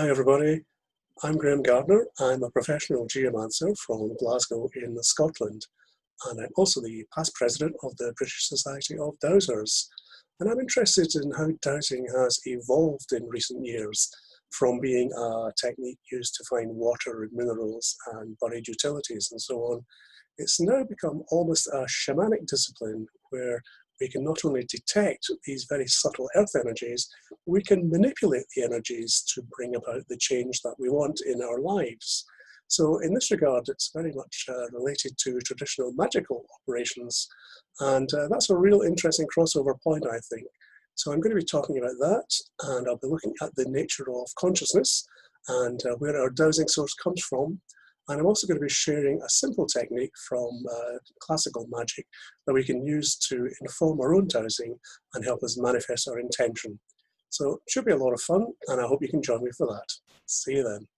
Hi everybody, I'm Graham Gardner. I'm a professional geomancer from Glasgow in Scotland, and I'm also the past president of the British Society of Dowsers. And I'm interested in how dowsing has evolved in recent years from being a technique used to find water and minerals and buried utilities and so on. It's now become almost a shamanic discipline where we can not only detect these very subtle earth energies, we can manipulate the energies to bring about the change that we want in our lives. So in this regard, it's very much related to traditional magical operations. And that's a real interesting crossover point, I think. So I'm going to be talking about that, and I'll be looking at the nature of consciousness and where our dowsing source comes from. And I'm also going to be sharing a simple technique from classical magic that we can use to inform our own dowsing and help us manifest our intention. So it should be a lot of fun, and I hope you can join me for that. See you then.